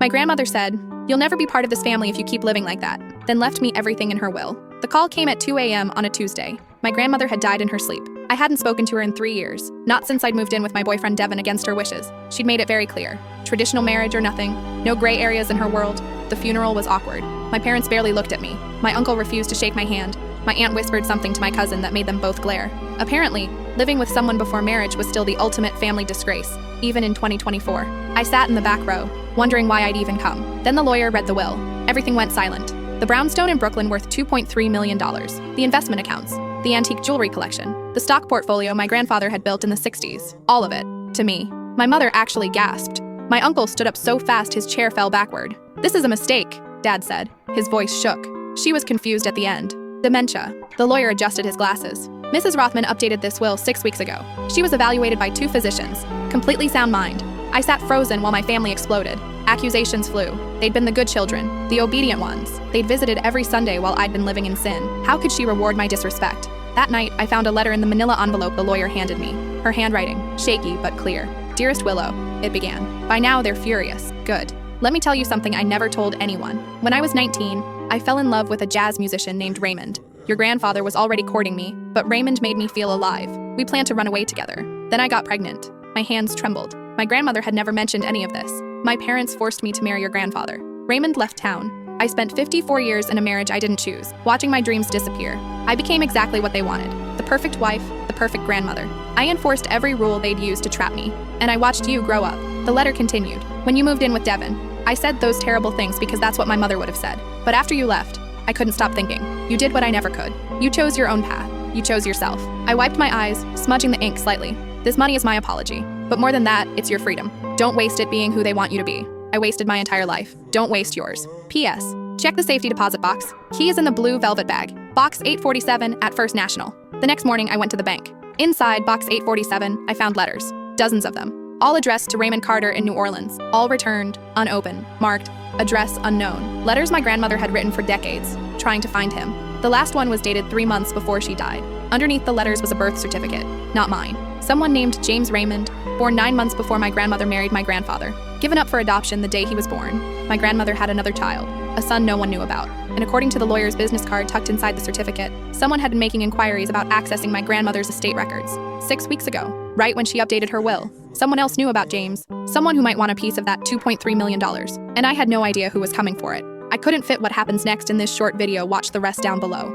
My grandmother said, "You'll never be part of this family if you keep living like that," then left me everything in her will. The call came at 2 a.m. on a Tuesday. My grandmother had died in her sleep. I hadn't spoken to her in 3 years, not since I'd moved in with my boyfriend Devin against her wishes. She'd made it very clear. Traditional marriage or nothing, no gray areas in her world. The funeral was awkward. My parents barely looked at me. My uncle refused to shake my hand. My aunt whispered something to my cousin that made them both glare. Apparently, living with someone before marriage was still the ultimate family disgrace, even in 2024. I sat in the back row, wondering why I'd even come. Then the lawyer read the will. Everything went silent. The brownstone in Brooklyn worth $2.3 million. The investment accounts. The antique jewelry collection. The stock portfolio my grandfather had built in the 60s. All of it. To me. My mother actually gasped. My uncle stood up so fast his chair fell backward. "This is a mistake," Dad said. His voice shook. She was confused at the end. Dementia. The lawyer adjusted his glasses. Mrs. Rothman updated this will 6 weeks ago. She was evaluated by 2 physicians. Completely sound mind. I sat frozen while my family exploded. Accusations flew. They'd been the good children, the obedient ones. They'd visited every Sunday while I'd been living in sin. How could she reward my disrespect? That night, I found a letter in the manila envelope the lawyer handed me. Her handwriting, shaky but clear. "Dearest Willow," it began. "By now, they're furious. Good. Let me tell you something I never told anyone. When I was 19, I fell in love with a jazz musician named Raymond. Your grandfather was already courting me, but Raymond made me feel alive. We planned to run away together. Then I got pregnant. My hands trembled. My grandmother had never mentioned any of this. My parents forced me to marry your grandfather. Raymond left town. I spent 54 years in a marriage I didn't choose, watching my dreams disappear. I became exactly what they wanted. The perfect wife, the perfect grandmother. I enforced every rule they'd used to trap me, and I watched you grow up." The letter continued. "When you moved in with Devin, I said those terrible things because that's what my mother would have said. But after you left, I couldn't stop thinking. You did what I never could. You chose your own path. You chose yourself." I wiped my eyes, smudging the ink slightly. "This money is my apology. But more than that, it's your freedom. Don't waste it being who they want you to be. I wasted my entire life. Don't waste yours. P.S. Check the safety deposit box. Key is in the blue velvet bag. Box 847 at First National." The next morning, I went to the bank. Inside box 847, I found letters. Dozens of them. All addressed to Raymond Carter in New Orleans. All returned, unopened, marked, address unknown. Letters my grandmother had written for decades, trying to find him. The last one was dated 3 months before she died. Underneath the letters was a birth certificate, not mine. Someone named James Raymond, born 9 months before my grandmother married my grandfather. Given up for adoption the day he was born. My grandmother had another child, a son no one knew about. And according to the lawyer's business card tucked inside the certificate, someone had been making inquiries about accessing my grandmother's estate records. 6 weeks ago, right when she updated her will. Someone else knew about James, someone who might want a piece of that $2.3 million. And I had no idea who was coming for it. I couldn't fit what happens next in this short video, watch the rest down below.